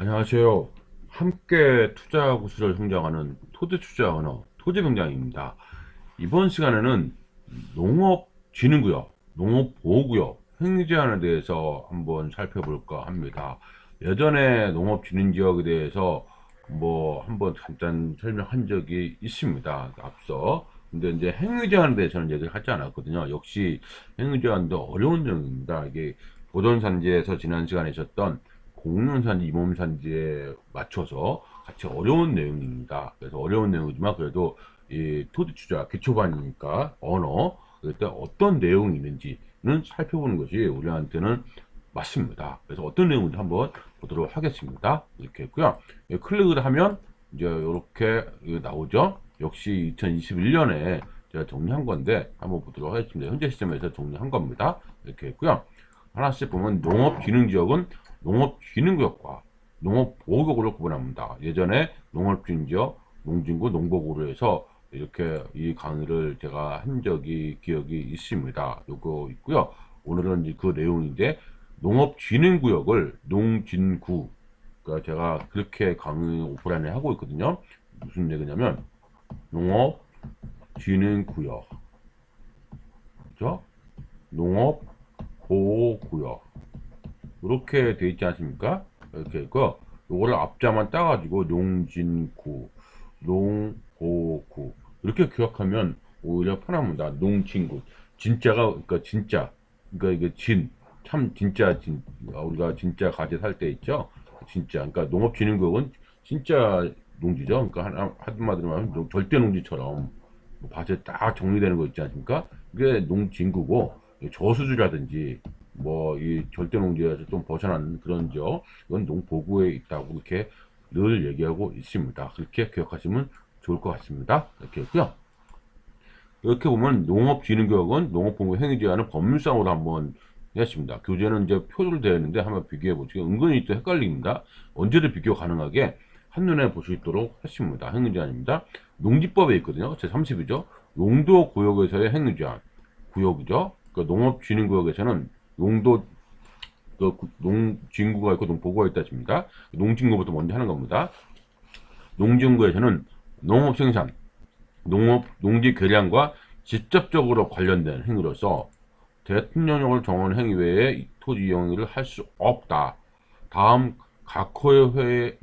안녕하세요. 함께 투자 구슬을 성장하는 토지 투자 언어 토지병장입니다. 이번 시간에는 농업진흥구역, 농업보호구역 행위 제한에 대해서 한번 살펴볼까 합니다. 예전에 농업진흥지역에 대해서 한번 잠깐 설명한 적이 있습니다. 앞서. 근데 이제 행위 제한에 대해서는 얘기를 하지 않았거든요. 역시 행위 제한도 어려운 내용입니다. 이게 보존산지에서 지난 시간에 있었던 공론산지, 임원산지에 맞춰서 같이 어려운 내용입니다. 그래서 어려운 내용이지만 그래도 이 토지 투자 기초반이니까 언어 그때 어떤 내용이 있는지는 살펴보는 것이 우리한테는 맞습니다. 그래서 어떤 내용인지 한번 보도록 하겠습니다. 이렇게 했고요. 클릭을 하면 이제 이렇게 나오죠. 역시 2021년에 제가 정리한 건데 한번 보도록 하겠습니다. 현재 시점에서 정리한 겁니다. 이렇게 했고요. 하나씩 보면 농업진흥지역은 농업진흥구역과 농업보호구역으로 구분합니다. 예전에 농업진지역, 농진구, 농보구로 해서 이렇게 이 강의를 제가 한 적이 기억이 있습니다. 요거 있고요. 오늘은 이제 그 내용인데 농업진흥구역을 농진구 그러니까 제가 그렇게 강의 오프라인에 하고 있거든요. 무슨 얘기냐면 농업진흥구역 그죠? 농업보호구역 이렇게 돼 있지 않습니까? 이렇게 있고 요거를 앞자만 따가지고 농진구, 농보구 이렇게 기억하면 오히려 편합니다. 농진구 진짜가 그러니까 진짜 그러니까 이게 참 진짜 우리가 진짜 가재 살 때 있죠. 진짜 그러니까 농업진흥국은 진짜 농지죠. 그러니까 한마디로 말하면 절대 농지처럼 밭에 딱 정리되는 거 있지 않습니까? 그게 농진구고 저수지라든지 이 절대 농지에서 좀 벗어난 그런 지역 이건 농보구에 있다고 이렇게 늘 얘기하고 있습니다. 그렇게 기억하시면 좋을 것 같습니다. 이렇게 했고요. 이렇게 보면 농업진흥구역은 농업보호 행위 제한을 법률상으로 한번 했습니다. 교재는 이제 표로 되어 있는데 한번 비교해 보시죠. 은근히 또 헷갈립니다. 언제든 비교 가능하게 한눈에 볼 수 있도록 했습니다. 행위 제한입니다. 농지법에 있거든요. 제30이죠. 용도구역에서의 행위 제한 구역이죠. 그러니까 농업진흥구역에서는 용도 농진구가 있고 농보구가 있다 했습니다. 농진구부터 먼저 하는 겁니다. 농진구에서는 농업생산, 농지 개량과 직접적으로 관련된 행위로서 대통령령을 정한 행위 외에 토지 이용을 할 수 없다. 다음 각호의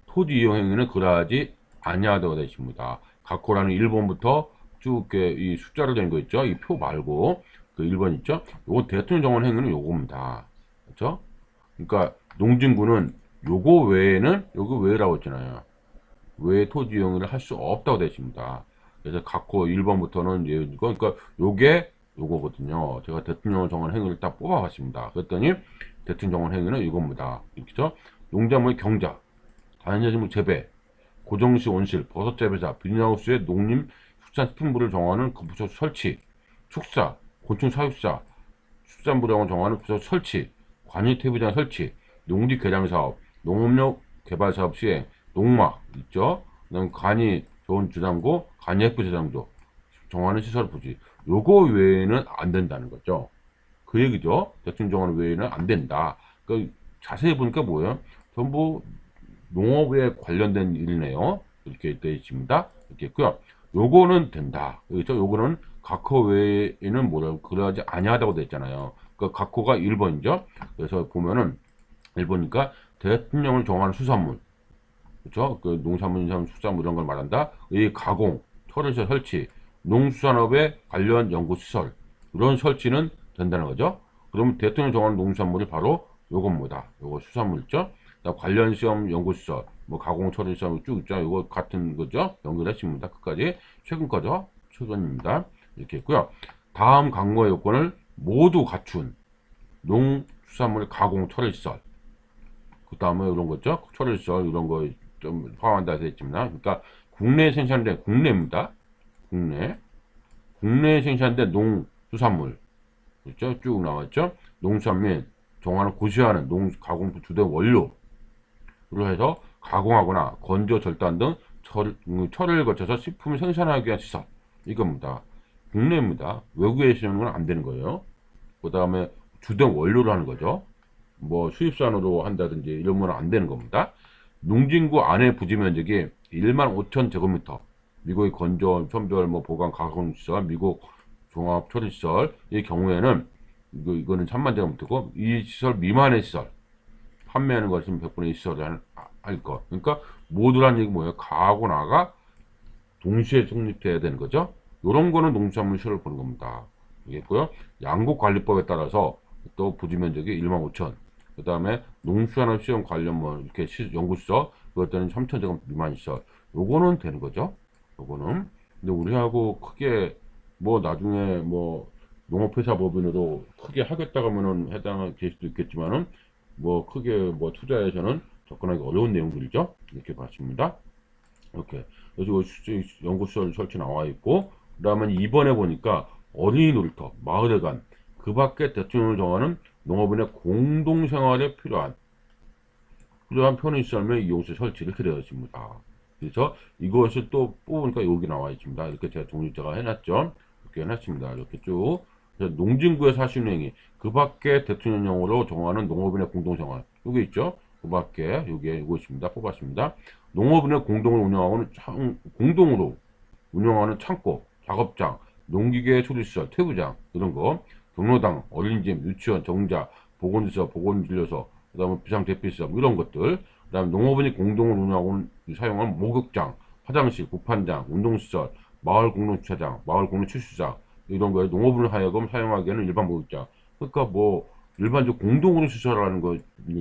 토지 이용 행위는 그러하지 아니하다고 되어 있습니다. 각호라는 1번부터 쭉 이 숫자로 된 거 있죠. 이 표 말고 그 1번 있죠. 요거 대통령 정한 행위는 요겁니다. 그렇죠? 그러니까 농진구는 요거 외라고 했잖아요. 외 토지 이용을 할 수 없다고 되어 있습니다. 그래서 각호 1번부터는 그러니까 요게 요거거든요. 제가 대통령을 정한 행위를 딱 뽑아봤습니다. 그랬더니 대통령 정한 행위는 이겁니다. 이렇게죠. 농작물 경작, 다연제식물 재배, 고정시 온실, 버섯 재배사, 비닐하우스의 농림 축산식품부를 정하는 그 부서 설치, 축사, 곤충 사육사, 축산부령을 정하는 부서 설치, 관리 퇴비장 설치, 농지 개량 사업, 농업용 개발 사업 시행, 농막 있죠. 그다음 간이 좋은 주장고, 간이 예쁘 저장소 정하는 시설 부지. 요거 외에는 안 된다는 거죠. 그 얘기죠. 대충 정하는 외에는 안 된다. 그 자세히 보니까 뭐예요? 전부 농업에 관련된 일이네요. 이렇게 되어 있습니다. 이렇게 있고요. 요거는 된다. 그렇죠? 요거는 각호 외에는 그러지 아니하다고 되어 있잖아요. 그 각호가 1번이죠. 그래서 보면은 1번이니까 대통령을 정하는 수산물, 그렇죠? 그 농산물, 인삼, 수산물 이런 걸 말한다. 이 가공, 철회사 설치, 농수산업에 관련 연구시설 이런 설치는 된다는 거죠. 그러면 대통령 정하는 농산물이 바로 요겁니다. 요거 수산물 있죠? 관련 시험 연구시설, 가공 처리 시험 쭉 있죠. 요거 같은 거죠. 연결했습니다. 끝까지 최근 거죠. 최근입니다. 이렇게 있고요. 다음 강구의 요건을 모두 갖춘 농수산물 가공 처리 시설. 그 다음에 이런 거죠. 처리 시설 이런 거 좀 포함한다 했지만, 그러니까 국내에 생산된 국내입니다. 국내에 생산된 농수산물 그렇죠? 쭉 나왔죠. 농수산 및 정화를 고시하는 가공품 주된 원료로 해서 가공하거나 건조 절단 등 처리를 거쳐서 식품을 생산하기 위한 시설 이겁니다. 국내입니다. 외국에 쓰는 건 안 되는 거예요. 그 다음에 주된 원료로 하는 거죠. 뭐 수입산으로 한다든지 이러면 안 되는 겁니다. 농진구 안에 부지 면적이 1만 5천 제곱미터, 미국의 건조, 선별, 뭐 보관, 가공시설, 미국 종합 처리시설 의 경우에는 이거는 3만 제곱미터고, 이 시설 미만의 시설, 판매하는 것은 100분의 1 시설을 할 것. 그러니까 모두란 얘기 뭐예요? 가하고 나가 동시에 성립돼야 되는 거죠. 이런 거는 농수산물 시설을 보는 겁니다. 알겠고요. 양국관리법에 따라서 또 부지 면적이 1만 5천. 그 다음에 농수산업 시험 관련 뭐 이렇게 연구시설, 그것들은 3천 제곱 미만 시설. 요거는 되는 거죠. 요거는. 근데 우리하고 크게 뭐 나중에 뭐 농업회사 법인으로 크게 하겠다 하면은 해당될 수도 있겠지만은 뭐 크게 뭐 투자에서는 접근하기 어려운 내용들이죠. 이렇게 봤습니다. 이렇게. 그래서 연구시설 설치 나와 있고, 그 다음에 이번에 보니까 어린이 놀이터, 마을에 간, 그 밖에 대통령을 정하는 농업인의 공동생활에 필요한 편의시설 및 이용시 설치 이렇게 되어 있습니다. 그래서 이것을 또 뽑으니까 여기 나와 있습니다. 이렇게 제가 종류자가 해놨죠. 이렇게 해놨습니다. 이렇게 쭉. 농진구의 사실행위, 그 밖에 대통령령으로 정하는 농업인의 공동생활. 여기 있죠. 그 밖에, 여기에 이거 있습니다. 뽑았습니다. 농업인의 공동으로 운영하는 창고, 작업장, 농기계 수리시설, 퇴부장, 이런 거, 경로당, 어린이집, 유치원, 정자, 보건시설, 보건진료소, 그 다음에 비상대피시설, 이런 것들, 그 다음에 농업인이 공동으로 운영하고 사용하는 목욕장, 화장실, 구판장, 운동시설, 마을 공동주차장, 마을 공동출수장, 이런 거에 농업인을 하여금 사용하기에는 일반 목욕장. 그러니까 뭐, 일반적 공동으로 시설하는 거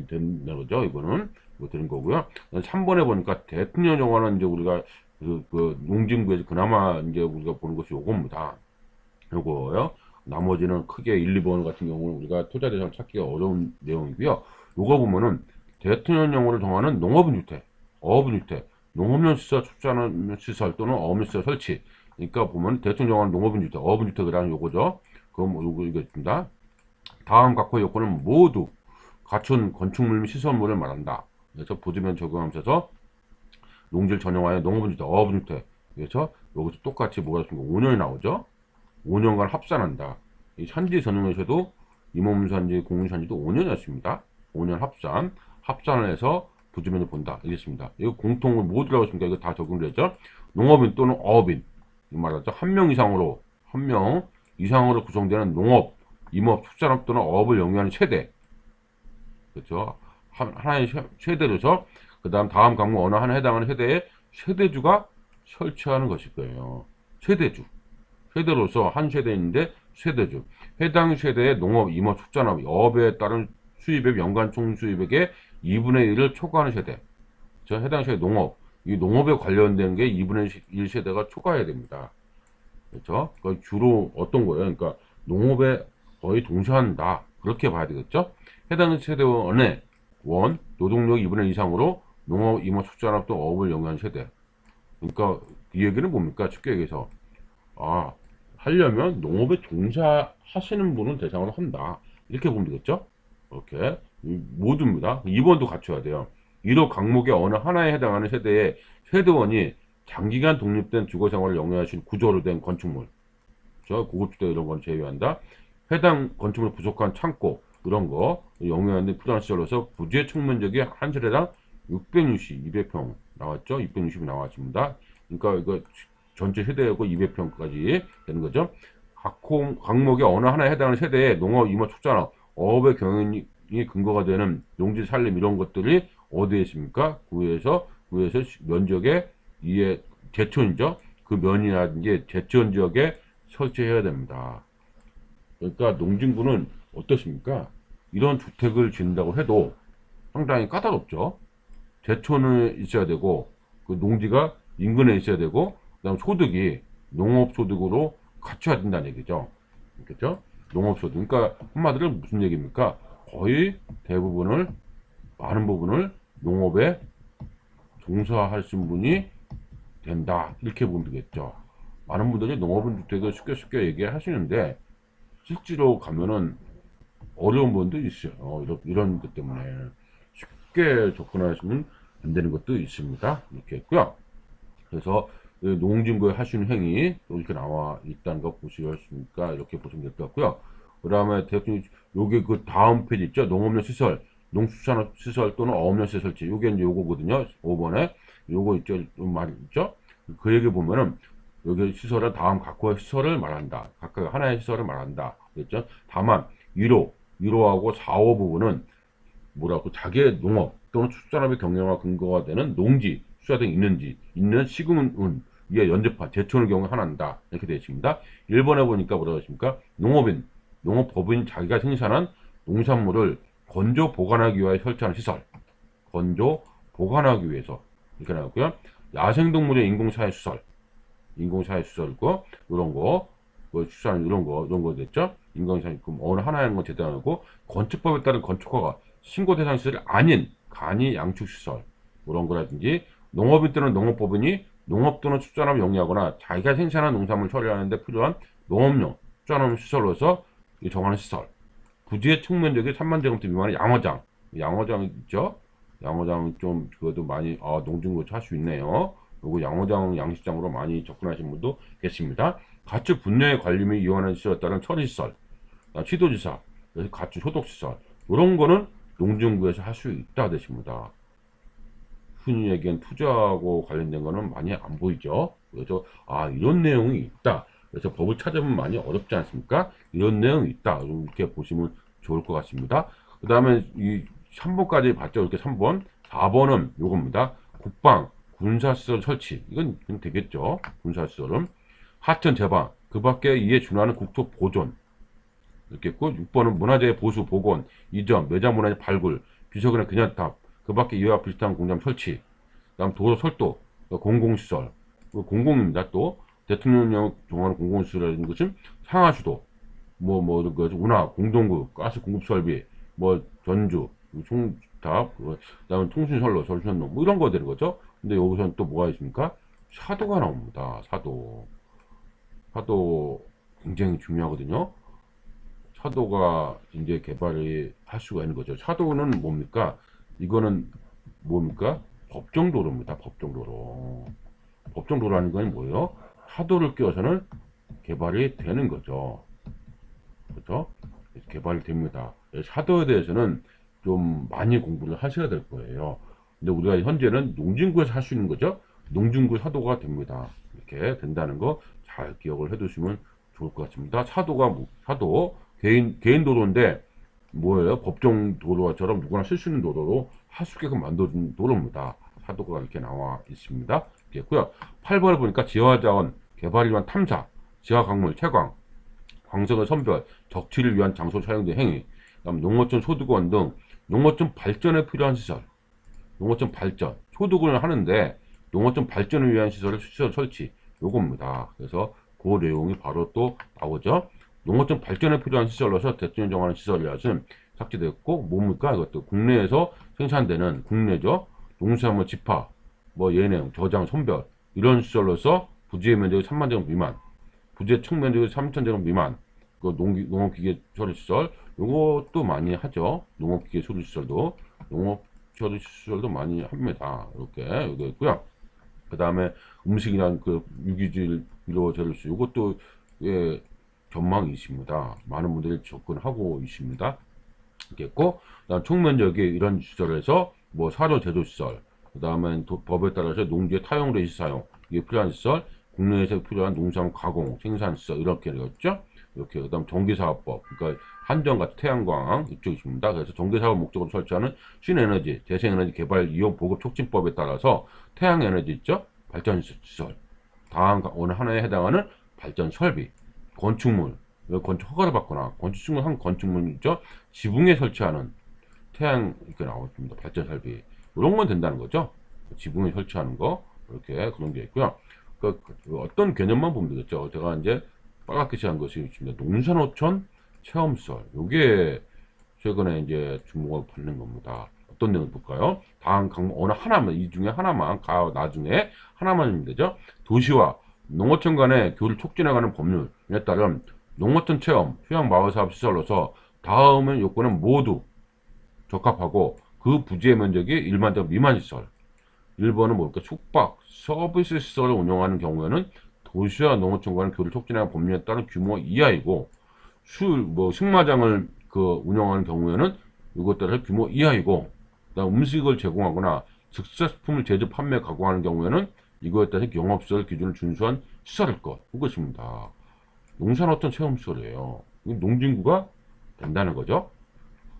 되는 거죠, 이거는. 뭐 되는 거고요. 3번에 보니까 대통령 정화는 이제 우리가 농진구에서 그나마 이제 우리가 보는 것이 요겁니다. 요거요. 나머지는 크게 1, 2번 같은 경우는 우리가 투자 대상 찾기가 어려운 내용이고요. 요거 보면은 대통령령으로 정하는 농업인 주택, 어업인 주택, 농업용 시설, 축산업 시설 또는 어업용 시설 설치. 그러니까 보면 대통령 정하는 농업인 주택, 어업인 주택이라는 요거죠. 그럼 요거 이거 있습니다. 다음 각호 요건은 모두 갖춘 건축물 및 시설물을 말한다. 그래서 보지면 적용하면서 농지를 전용하여 농업주택, 어업주택. 그래서 여기서 똑같이 뭐가 있습니까? 5년이 나오죠? 5년간 합산한다. 이 산지 전용에서도 임업산지, 공유산지도 5년이었습니다. 5년 합산을 해서 부지면을 본다. 알겠습니다. 이거 공통을 모두라고 했습니까? 이거 다 적용되죠? 농업인 또는 어업인. 이 말하죠. 한 명 이상으로 구성되는 농업, 임업, 축산업 또는 어업을 영위하는 세대. 그렇죠? 하나의 세대로서 그 다음 강목 어느 하나 해당하는 세대에 세대주가 설치하는 것일 거예요. 세대로서 한 세대인데 세대주. 해당 세대의 농업, 임업, 축산업, 어업에 따른 수입액 연간 총수입액의 2분의 1을 초과하는 세대. 저 해당 세대 농업. 이 농업에 관련된 게 2분의 1 세대가 초과해야 됩니다. 그렇죠? 주로 어떤 거예요? 그러니까 농업에 거의 동시한다. 그렇게 봐야 되겠죠? 해당 세대원의 노동력 2분의 1 이상으로 농업, 임업, 축산업 또 어업을 영위한 세대. 그러니까 이 얘기는 뭡니까? 쉽게 얘기해서 하려면 농업에 종사하시는 분은 대상으로 한다. 이렇게 보면 되겠죠? 이렇게 모두입니다. 2번도 갖춰야 돼요. 1호 강목의 어느 하나에 해당하는 세대의 세대원이 장기간 독립된 주거생활을 영위하신 구조로 된 건축물, 고급주택 이런 건 제외한다. 해당 건축물 부족한 창고 이런 거 영위하는 부담시설로서 부지의 총면적이 한 세대당 660, 200평 나왔죠? 660이 나왔습니다. 그러니까 이거 전체 세대하고 200평까지 되는 거죠. 각 목의 어느 하나에 해당하는 세대의 농업, 임업, 축산업, 어업의 경영이 근거가 되는 농지 산림 이런 것들이 어디에 있습니까? 구에서 면적의 이에 제촌이죠. 그 면이라든지 제촌 지역에 설치해야 됩니다. 그러니까 농진구는 어떻습니까? 이런 주택을 짓는다고 해도 상당히 까다롭죠. 제촌에 있어야 되고, 그 농지가 인근에 있어야 되고, 그다음 소득이 농업소득으로 갖춰야 된다는 얘기죠. 그렇죠? 농업소득. 그러니까 한마디로 무슨 얘기입니까? 거의 많은 부분을 농업에 종사하신 분이 된다. 이렇게 보면 되겠죠. 많은 분들이 농업은 주택을 쉽게 얘기하시는데, 실제로 가면은 어려운 부분도 있어요. 이런 것 때문에 쉽게 접근하시면 안 되는 것도 있습니다. 이렇게 했고요. 그래서 농진구에 하시는 행위 이렇게 나와 있다는 거 보시겠습니까? 이렇게 보시면 될 것 같고요. 그 다음에 대충 요게 그 다음 페이지 있죠? 농업용 시설, 농수산업 시설 또는 어업용 시설 설치. 요게 이제 요거거든요. 5번에 요거 있죠? 말 있죠? 그 얘기 보면은 여기 시설은 다음 각호의 시설을 말한다. 각각 하나의 시설을 말한다. 그랬죠? 다만 1호하고 4호 부분은 뭐라고 자기의 농업 또는 축산업의 경영과 근거가 되는 농지, 수자 등 있는 시군은 위에 연접한 제초의 경우 하나입니다. 이렇게 되어 있습니다. 1번에 보니까 뭐라고 했습니까? 농업법인 자기가 생산한 농산물을 건조 보관하기 위하여 설치하는 시설. 건조 보관하기 위해서 이렇게 나왔고요. 야생동물의 인공사회시설이고 이런 거, 뭐 출산 이런 거 됐죠? 인공사회 어느 하나의 건 제대로 하고 건축법에 따른 건축허가 신고 대상 시설이 아닌 간이 양축시설 이런 거라든지 농업인 또는 농업법인이 농업 또는 축산업을 영위하거나 자기가 생산한 농산물 처리하는 데 필요한 농업용 축산업 시설로서 정하는 시설 부지의 측면적이 3만 제곱미터 미만의 양어장 있죠? 양어장 좀 그것도 많이 농진구 할 수 있네요. 요거 양어장 양식장으로 많이 접근하신 분도 계십니다. 가축 분야의 관리 및 이용하는 시설에 따른 처리시설 취도지사 가축 소독시설 이런 거는 농진구에서 할 수 있다 되십니다. 흔히 얘기한 투자하고 관련된 거는 많이 안 보이죠. 그래서 이런 내용이 있다. 그래서 법을 찾아보면 많이 어렵지 않습니까? 이런 내용이 있다. 이렇게 보시면 좋을 것 같습니다. 그 다음에 이 3번까지 봤죠. 이렇게 3번. 4번은 요겁니다. 국방, 군사시설 설치. 이건 되겠죠. 군사시설은. 하천 제방. 그 밖에 이에 준하는 국토 보존. 이렇게 있고 6번은 문화재 보수, 복원, 이전, 매장 문화재 발굴, 비서관의 그냥탑, 그 밖에 이와 비슷한 공장 설치, 그다음 도로 철도, 공공시설, 공공입니다. 또 대통령령 정하는 공공시설이라는 것은 상하수도, 이런 거 운하, 공동구, 가스 공급 설비, 전주, 총탑, 그다음 통신선로, 전선로, 이런 거 되는 거죠. 근데 여기서는 또 뭐가 있습니까? 사도가 나옵니다. 사도 굉장히 중요하거든요. 사도가 이제 개발을 할 수가 있는 거죠. 사도는 뭡니까? 이거는 뭡니까? 법정도로입니다. 법정도로. 법정도로라는 건 뭐예요? 사도를 끼워서는 개발이 되는 거죠. 그렇죠? 개발이 됩니다. 사도에 대해서는 좀 많이 공부를 하셔야 될 거예요. 근데 우리가 현재는 농진구에서 할 수 있는 거죠. 농진구 사도가 됩니다. 이렇게 된다는 거 잘 기억을 해 두시면 좋을 것 같습니다. 사도 개인 도로인데 뭐예요? 법정 도로처럼 누구나 쓸 수 있는 도로로 할 수 있게끔 만들어준 도로입니다. 사도가 이렇게 나와 있습니다. 있고요. 8번을 보니까 지하자원 개발을 위한 탐사, 지하광물 채광, 광석의 선별, 적치를 위한 장소 사용된 행위, 그다음 농어촌 소득원 등 농어촌 발전에 필요한 시설, 농어촌 발전, 소득을 하는데 농어촌 발전을 위한 시설 설치, 요겁니다. 그래서 그 내용이 바로 또 나오죠. 농어촌 발전에 필요한 시설로서 대통령 정하는 시설이라서 삭제됐고 뭡니까? 이것도 국내에서 생산되는 국내죠. 농수산물 집화, 예냉, 저장, 선별 이런 시설로서 부지의 면적이 3만 제곱 미만, 부지의 총 면적이 3천 제곱 미만, 그 농업기계 처리시설 요것도 많이 하죠. 농업기계 처리시설도 처리시설도 많이 합니다. 이렇게 여기 있고요. 그 다음에 음식이란 그 유기질 재료수 이것도 전망이 있습니다. 많은 분들이 접근하고 있습니다. 있겠고, 그다음 총면적이 이런 시설에서 사료 제조시설, 그 다음에 법에 따라서 농지의 타용 레시 사용, 이게 필요한 시설, 국내에서 필요한 농산물 가공, 생산시설 이렇게 되었죠. 이렇게 그다음 전기사업법, 그러니까 한전같이 태양광 이쪽이 있습니다. 그래서 전기사업 목적으로 설치하는 신에너지, 재생에너지 개발 이용 보급 촉진법에 따라서 태양에너지 있죠, 발전시설, 다음 어느 하나에 해당하는 발전 설비, 건축물, 건축 허가를 받거나 건축물 한 건축물 있죠, 지붕에 설치하는 태양 이렇게 나왔습니다. 발전 설비 이런 건 된다는 거죠. 지붕에 설치하는 거 이렇게 그런 게 있고요. 그 어떤 개념만 보면 되겠죠. 제가 이제 빨갛게 칠한 것이 있습니다. 농산어촌 체험시설 요게 최근에 이제 주목을 받는 겁니다. 어떤 내용 볼까요? 다음 강목 어느 하나만 이 중에 하나만 나중에 하나만 되죠. 도시와 농어촌 간의 교류를 촉진해가는 법률에 따른 농어촌 체험 휴양 마을 사업 시설로서 다음의 요건은 모두 적합하고 그 부지의 면적이 1만 제곱 미만 시설. 1번은 뭘까? 숙박, 서비스 시설을 운영하는 경우에는 도시와 농어촌 간의 교류를 촉진하는 법률에 따른 규모 이하이고 식마장을 운영하는 경우에는 이것 따라 규모 이하이고, 그다음 음식을 제공하거나 즉석품을 제조, 판매, 가공하는 경우에는 이거에 따라서 영업시설 기준을 준수한 시설일 그것입니다. 농산어촌 체험시설이에요. 농진구가 된다는 거죠.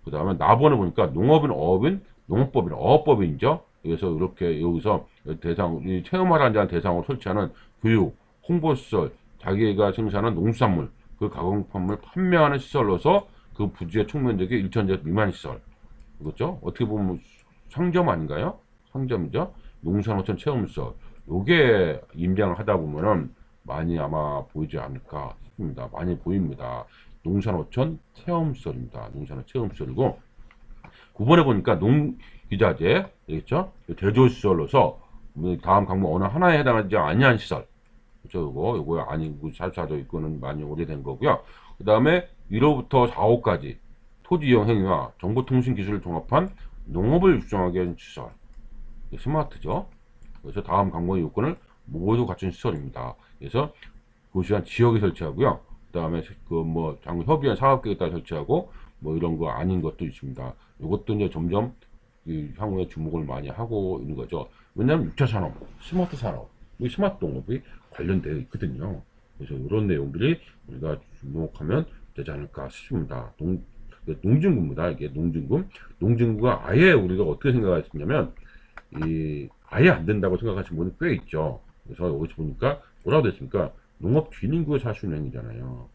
그 다음에 나번에 보니까 농업인, 어업인, 농업법인, 어업법인이죠. 그래서 이렇게 여기서 이 체험하라는 자한 대상으로 설치하는 교육, 홍보시설, 자기가 생산한 농수산물, 그 가공품을 판매하는 시설로서 그 부지의 총면적이 1,000제곱 미만 시설. 그렇죠? 어떻게 보면 상점 아닌가요? 상점이죠. 농산어촌 체험시설. 요게 임장을 하다 보면은 많이 아마 보이지 않을까 싶습니다. 많이 보입니다. 농산어촌 체험시설입니다. 농산어촌 체험시설이고, 9번에 보니까 농기자재, 그렇죠? 제조시설로서 다음 강목 어느 하나에 해당하지 아니한 시설. 그렇죠? 요거 아니고 살사도 있고는 많이 오래된 거고요. 그 다음에 1호부터 4호까지 토지 이용 행위와 정보통신 기술을 종합한 농업을 육성하게 하는 시설. 스마트죠. 그래서 다음 강목의 요건을 모두 갖춘 시설입니다. 그래서 도시한 지역에 설치하고요. 그 다음에 협의한 사업계획에다 설치하고 이런 거 아닌 것도 있습니다. 이것도 이제 점점 향후에 주목을 많이 하고 있는 거죠. 왜냐하면 6차 산업, 스마트 산업, 스마트 농업이 관련되어 있거든요. 그래서 이런 내용들이 우리가 주목하면 되지 않을까 싶습니다. 농진구입니다. 이게 농진구. 농진구가 아예 우리가 어떻게 생각하시냐면 아예 안 된다고 생각하시는 분이 꽤 있죠. 그래서 여기서 보니까 뭐라고 됐습니까? 농업 균인구에서 할 수 있는 행위잖아요.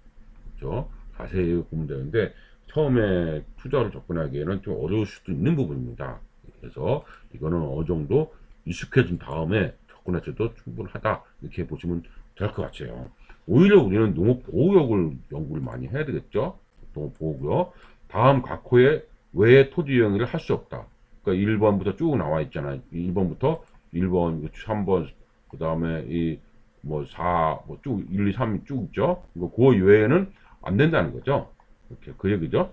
그렇죠? 자세히 보면 되는데 처음에 투자를 접근하기에는 좀 어려울 수도 있는 부분입니다. 그래서 이거는 어느 정도 익숙해진 다음에 접근해서도 충분하다 이렇게 보시면 될 것 같아요. 오히려 우리는 농업보호구역을 연구를 많이 해야 되겠죠. 농업보호구역. 다음 각 호에 외의 토지 이용을 할 수 없다. 그러니까 1번부터 쭉 나와 있잖아요. 1번부터 1번, 3번, 그 다음에 4, 쭉, 1, 2, 3 쭉 있죠. 그 외에는 안 된다는 거죠. 이렇게, 그 얘기죠.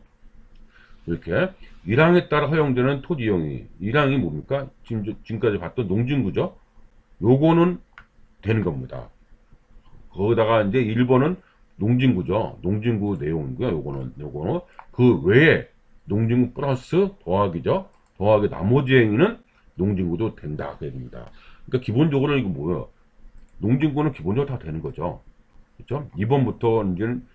이렇게. 1항에 따라 허용되는 토지 이용이, 1항이 뭡니까? 지금까지 봤던 농진구죠. 요거는 되는 겁니다. 거기다가 이제 1번은 농진구죠. 농진구 내용이고요. 요거는. 그 외에 농진구 플러스 더하기죠. 더하기 나머지 행위는 농진구도 된다. 그게 됩니다. 그러니까 기본적으로 이거 뭐예요? 농진구는 기본적으로 다 되는 거죠. 그렇죠? 2번부터 이제는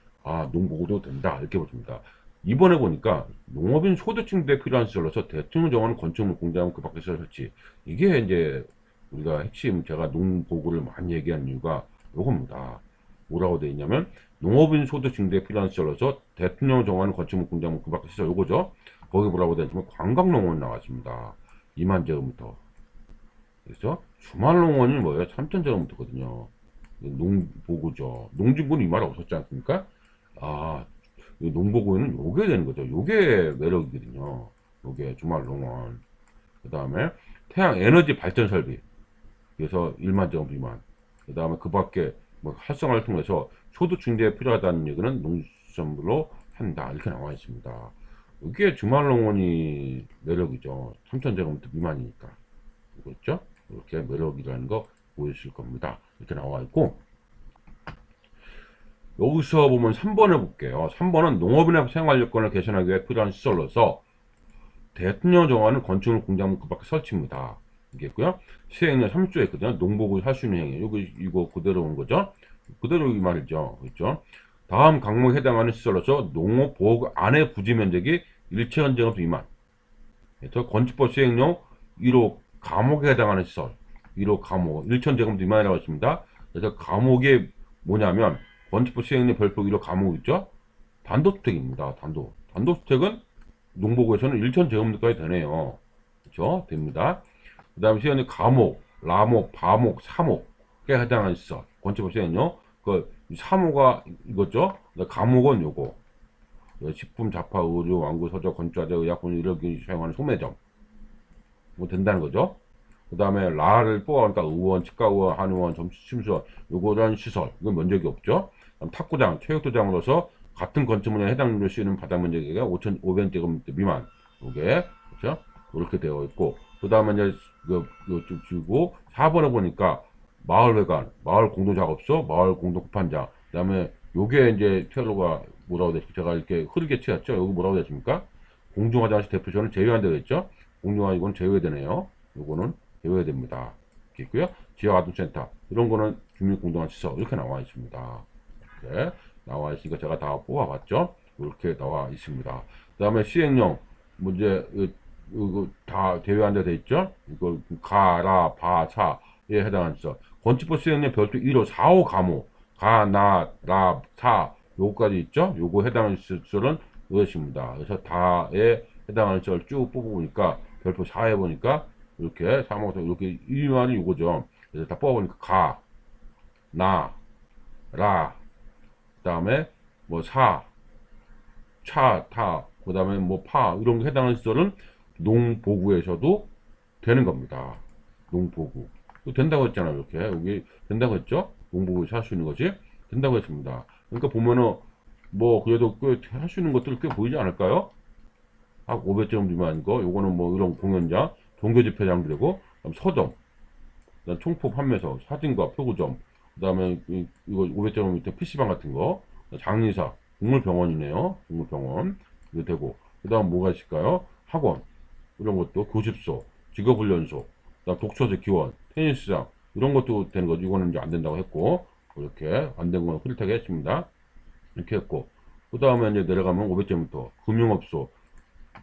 농보구도 된다. 이렇게 보십니다. 2번에 보니까 농업인 소득증대에 필요한 시설로서 대통령 정하는 건축물 공장 그 밖에 설치. 이게 이제 우리가 핵심 제가 농보구를 많이 얘기한 이유가 요겁니다. 뭐라고 되어 있냐면 농업인 소득 증대에 필요한 시설로서 대통령 정하는 건축물 공장 그 밖에 시설 요거죠. 거기 뭐라고 되어 있냐면 관광농원 나왔습니다. 2만 제곱미터. 그래서 주말농원이 뭐예요? 3천 제곱미터거든요. 농보구죠. 농진구는 이 말 없었지 않습니까? 농보구는 요게 되는 거죠. 요게 매력이거든요. 요게 주말농원. 그 다음에 태양 에너지 발전 설비. 그래서 1만 제곱 미만. 그 다음에 그 밖에 활성화를 통해서 소득 증대에 필요하다는 얘기는 농수산물로 한다. 이렇게 나와 있습니다. 이게 주말농원이 매력이죠. 3,000제곱미터 미만이니까. 이거죠? 이렇게 매력이라는 거 보이실 겁니다. 이렇게 나와 있고, 여기서 보면 3번을 볼게요. 3번은 농업인의 생활여건을 개선하기 위해 필요한 시설로서 대통령 정하는 건축물 공작물 그 밖에 설치입니다. 이게 있고요. 시행령 3조에 있거든요. 농보구 할 수 있는 행위. 이거 그대로 온 거죠. 그대로 이 말이죠. 그렇죠? 다음 강목에 해당하는 시설로서 농업보호구 안의 부지 면적이 1,000제곱 미만. 그래서 건축법 시행령 1호 감옥에 해당하는 시설. 1호 감옥. 1,000제곱 미만이라고 했습니다. 그래서 감옥이 뭐냐면 건축법 시행령 별표 1호 감옥 있죠? 단독주택입니다. 단독주택은 농보구에서는 1,000제곱미터까지 되네요. 그렇죠? 됩니다. 그 다음에 시행령 감옥, 라목, 바목, 사목에 해당하는 시설. 건축법 시행령. 그 3호가 이거죠? 감옥은 요거. 식품, 잡화, 의류, 완구, 서적, 건축자재, 의약품, 의료기 사용하는 소매점. 된다는 거죠. 그 다음에 라를 뽑아가니까 의원, 치과의원, 한의원, 점심시설, 요거란 시설. 이건 면적이 없죠. 탁구장, 체육도장으로서 같은 건축물에 해당률을 쓰이는 바닥 면적이 5,500제곱미터 미만. 요게, 그렇죠? 이렇게 되어 있고, 그 다음에 이제, 쭉 주고, 4번에 보니까, 마을회관, 마을 공동작업소, 마을 공동급판장, 그 다음에, 요게 이제, 퇴로가 뭐라고 되죠? 제가 이렇게 흐르게 치웠죠? 여기 뭐라고 되십니까? 공중화장실 대표소는 제외한다고 했죠? 공중화 이건 제외되네요. 요거는 제외됩니다. 이렇게 있고요. 지역아동센터 이런 거는 주민공동화시설 이렇게 나와 있습니다. 이렇게 나와 있으니까 제가 다 뽑아봤죠? 이렇게 나와 있습니다. 그 다음에 시행령 문제 이거 다 제외한다 돼 있죠? 이거 가라 바사에 해당하는 시설 건축법 시행령 별도 1호 4호 가모 가, 나, 라, 사 요거까지 있죠? 요거 해당하는 시설은 이것입니다. 그래서 다에 해당하는 시설 쭉 뽑아보니까 별표 4에 보니까 이렇게 3호서 이렇게 1만이 요거죠. 그래서 다 뽑아보니까 가, 나, 라, 그 다음에 뭐 사, 차, 타, 그 다음에 뭐 파 이런 거 해당하는 시설은 농보구에서도 되는 겁니다. 농보구. 된다고 했잖아요. 이렇게 여기 된다고 했죠? 농보구에서 할 수 있는 거지? 된다고 했습니다. 그러니까 보면은 뭐 그래도 꽤 할 수 있는 것들 꽤 보이지 않을까요? 한 500점 미만인 거, 요거는 뭐 이런 공연장, 종교집회장 되고, 서점, 그다음 총포 판매서, 사진과 표구점, 그 다음에 이거 500점 밑에 PC방 같은 거, 장의사, 동물병원이네요. 동물병원. 이거 되고, 그 다음 뭐가 있을까요? 학원, 이런 것도, 교습소, 직업훈련소, 그다음 독서재 기원, 테니스장, 이런 것도 되는 거죠. 이거는 이제 안 된다고 했고, 이렇게 안 된 건 흐릿하게 했습니다. 이렇게 했고, 그 다음에 이제 내려가면 500점부터 금융업소,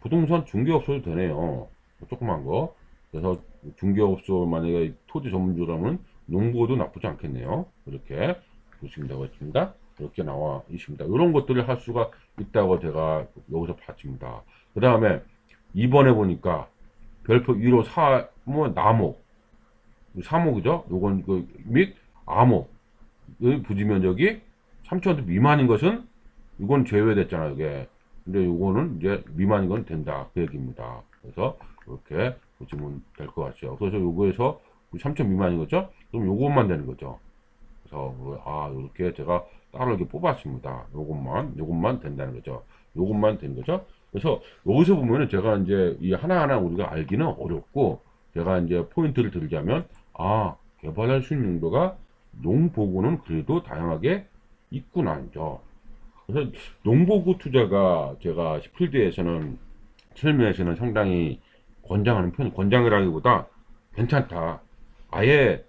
부동산 중개업소도 되네요. 조그만 거. 그래서 중개업소 만약에 토지 전문주라면 농부도 나쁘지 않겠네요. 이렇게 보시면 되겠습니다. 이렇게 나와 있습니다. 이런 것들을 할 수가 있다고 제가 여기서 봤습니다. 그 다음에 2번에 보니까 별표 1호 4뭐 나목 3호그죠? 요건 및 암호 부지 면적이 3,000m 미만인 것은 이건 제외됐잖아요. 이게 근데 요거는 이제 미만인 건 된다 그 얘기입니다. 그래서 이렇게 보시면 될 것 같죠. 그래서 요거에서 3,000 미만인 거죠? 그럼 요것만 되는 거죠. 그래서 이렇게 제가 따로 이렇게 뽑았습니다. 요것만 된다는 거죠. 요것만 된 거죠. 그래서 여기서 보면은 제가 이제 이 하나하나 우리가 알기는 어렵고 제가 이제 포인트를 들자면 개발할 수 있는 용도가 농보고는 그래도 다양하게 있구나죠. 그래서 농보고 투자가 제가 필드에서는 실무에서는 상당히 권장하는 편, 권장이라기보다 괜찮다. 아예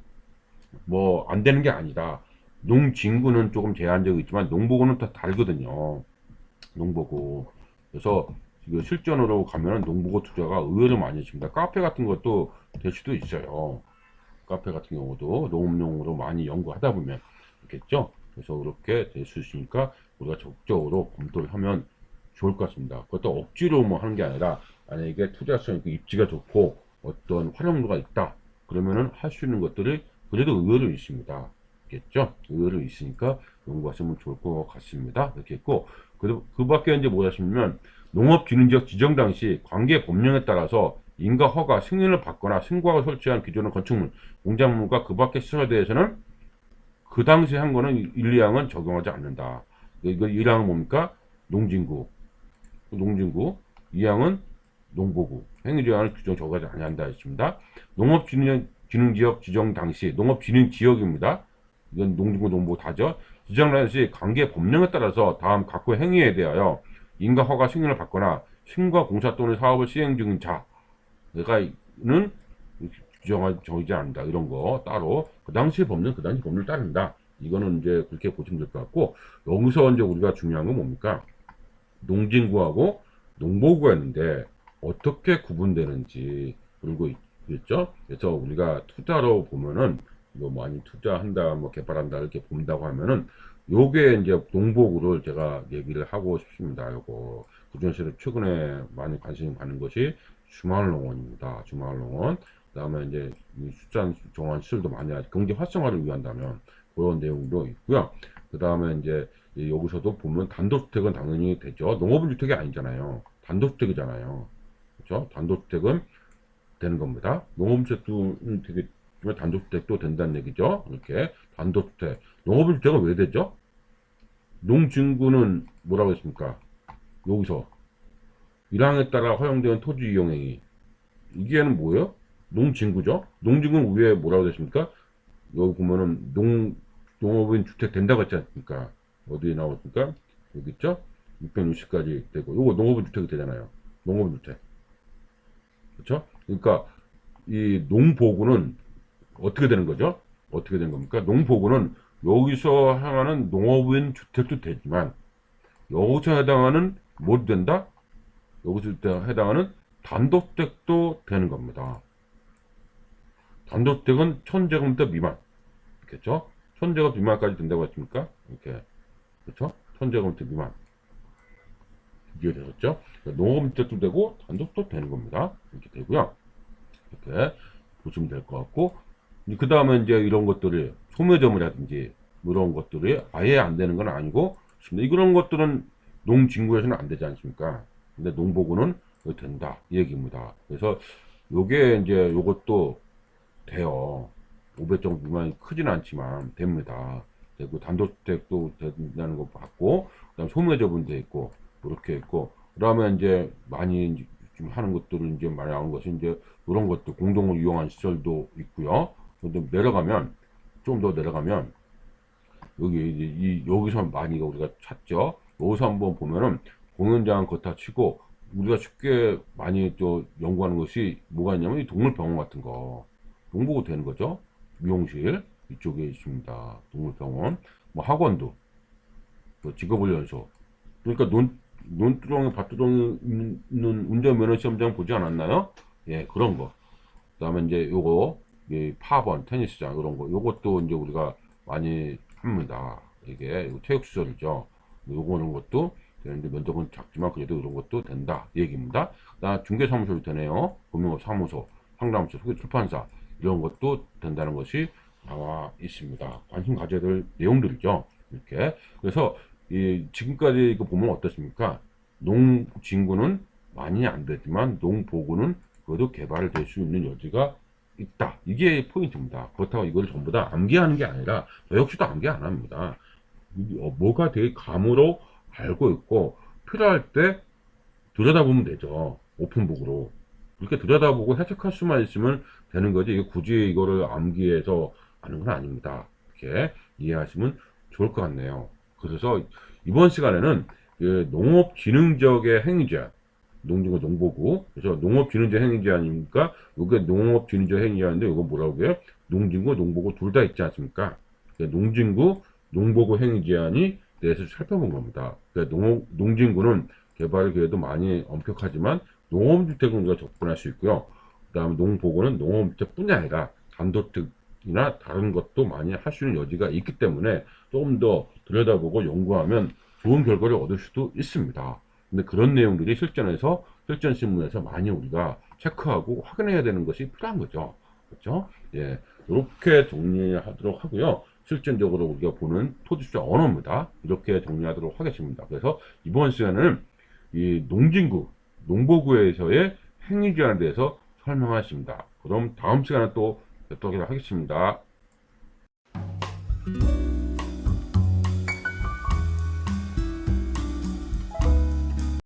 뭐 안 되는 게 아니다. 농진구는 조금 제한적이 있지만 농보고는 더 다르거든요. 농보고. 그래서 지금 실전으로 가면은 농보고 투자가 의외로 많이 있습니다. 카페 같은 것도 될 수도 있어요. 카페 같은 경우도 농업용으로 많이 연구하다 보면 있겠죠. 그래서 그렇게 될 수 있으니까 우리가 적극적으로 검토를 하면 좋을 것 같습니다. 그것도 억지로 뭐 하는 게 아니라 만약에 투자성 있고 입지가 좋고 어떤 활용도가 있다. 그러면은 할 수 있는 것들이 그래도 의외로 있습니다. 있겠죠? 의외로 있으니까 연구하시면 좋을 것 같습니다. 이렇게 했고 그 밖에 이제 뭐라 하시면 농업진흥지역 지정 당시 관계 법령에 따라서 인가 허가 승인을 받거나 승과가 설치한 기존의 건축물 공작물과 그 밖의 시설에 대해서는 그 당시에 한 거는 1, 2항은 적용하지 않는다. 이거 1항은 뭡니까? 농진구. 2항은 농보구. 행위조항을 규정 적용하지 아니한다 했습니다. 농업진흥지역 지정 당시 농업진흥지역입니다. 이건 농진구, 농보구 다죠. 지정 당시 관계 법령에 따라서 다음 각호 행위에 대하여 인가 허가 승인을 받거나 승과 공사 또는 사업을 시행 중인 자가는 정하지 않는다. 이런 거 따로 그 당시 법령 그 당시 법률을 따른다. 이거는 이제 그렇게 보시면 될 것 같고 여기서 이제 우리가 중요한 건 뭡니까? 농진구하고 농보구가 있는데 어떻게 구분되는지 그리고 있죠. 그래서 우리가 투자로 보면은 이거 많이 투자한다, 뭐 개발한다 이렇게 본다고 하면은 요게 이제 농보구를 제가 얘기를 하고 싶습니다. 요거 그중에서도 최근에 많이 관심 받는 것이 주말농원입니다. 주말농원. 그다음에 이제 수산 정원 시설도 많이 하죠. 경제 활성화를 위한다면 그런 내용도 있고요. 그다음에 이제 여기서도 보면 단독주택은 당연히 되죠. 농업은 주택이 아니잖아요. 단독주택이잖아요. 그렇죠? 단독주택은 되는 겁니다. 농업주택도 되겠지만 단독주택도 된다는 얘기죠. 이렇게 단독주택. 농업은 주택은 왜 되죠? 농진구는 뭐라고 했습니까? 여기서 1항에 따라 허용되는 토지 이용행위. 이게는 뭐예요? 농진구죠. 농진구는 위에 뭐라고 됐습니까? 여기 보면은 농업인 주택 된다고 했지 않습니까? 어디에 나왔습니까? 여기 있죠? 660까지 되고, 요거 농업은 주택이 되잖아요. 농업은 주택. 그렇죠? 그러니까 이 농보구는 어떻게 되는 거죠? 어떻게 되는 겁니까? 농보구는 여기서 향하는 농업인 주택도 되지만 여기서 해당하는 뭐도 된다? 여기서 해당하는 단독주택도 되는 겁니다. 단독주택은 1000제곱미터 미만. 그렇죠? 1000제곱 미만까지 된다고 했습니까? 이렇게. 그렇죠? 1000제곱미터 미만. 이게 되셨죠? 농업주택도 되고 단독도 되는 겁니다. 이렇게 되고요. 이렇게 보시면 될 것 같고, 그 다음에 이제 이런 것들이 소매점이라든지 이런 것들이 아예 안 되는 건 아니고, 이런 것들은 농진구에서는 안 되지 않습니까? 근데 농보구는 된다 이 얘기입니다. 그래서 요게 이제 요것도 돼요. 500제곱 미만이 크진 않지만 됩니다. 되고 단독주택도 된다는 거 봤고, 그다음 소매점은 돼 있고 이렇게 있고, 그다음에 이제 많이 지금 하는 것들은 이제 많이 나오는 것이 이제 이런 것도 공동을 이용한 시설도 있고요. 근데 내려가면 좀 더 내려가면 여기 이제 여기서 많이 우리가 찾죠. 여기서 한번 보면은 공연장 걷다 치고 우리가 쉽게 많이 또 연구하는 것이 뭐가 있냐면 이 동물병원 같은 거 농보고 되는 거죠. 미용실 이쪽에 있습니다. 동물병원, 뭐 학원도, 뭐 직업훈련소. 그러니까 논두렁에 밭두렁이 있는 운전면허 시험장 보지 않았나요? 예, 그런 거. 그다음에 이제 요거 이 파번 테니스장 이런 거 요것도 이제 우리가 많이 합니다. 이게 체육시설이죠. 요거는 것도 되는데 면적은 작지만 그래도 이런 것도 된다 이 얘기입니다. 나 중개사무소도 되네요. 금융업 사무소, 상담소, 소개출판사 이런 것도 된다는 것이 나와 있습니다. 관심 가져야 될 내용들이죠. 이렇게 그래서 이 지금까지 이거 보면 어떻습니까? 농진구는 많이 안 되지만 농보구는 그래도 개발될 수 있는 여지가 있다. 이게 포인트입니다. 그렇다고 이걸 전부 다 암기하는 게 아니라 저 역시도 암기 안 합니다. 뭐가 되게 감으로 알고 있고 필요할 때 들여다보면 되죠. 오픈북으로. 이렇게 들여다보고 해석할 수만 있으면 되는 거지. 이게 굳이 이거를 암기해서 하는 건 아닙니다. 이렇게 이해하시면 좋을 것 같네요. 그래서 이번 시간에는 그 농업진흥지역의 행위제한, 농진구 농보구, 그래서 농업진흥지역 행위제한이니까 이게 농업진흥지역 행위제한인데 이거 뭐라고 해요? 농진구 농보구 둘 다 있지 않습니까? 농진구 농보구 행위제한이 대해서 살펴본 겁니다. 농진구는 개발이 그래도 많이 엄격하지만 농업주택은 우리가 접근할 수 있고요. 그 다음에 농보구는 농업주택뿐이 아니라 단독주택이나 다른 것도 많이 할 수 있는 여지가 있기 때문에 조금 더 들여다보고 연구하면 좋은 결과를 얻을 수도 있습니다. 근데 그런 내용들이 실전에서, 실전 신문에서 많이 우리가 체크하고 확인해야 되는 것이 필요한 거죠. 그렇죠? 예. 이렇게 정리하도록 하고요. 실전적으로 우리가 보는 토지주의 언어입니다. 이렇게 정리하도록 하겠습니다. 그래서 이번 시간에는 이 농진구, 농보구에서의 행위제한에 대해서 설명하겠습니다. 그럼 다음 시간에 또 뵙도록 하겠습니다.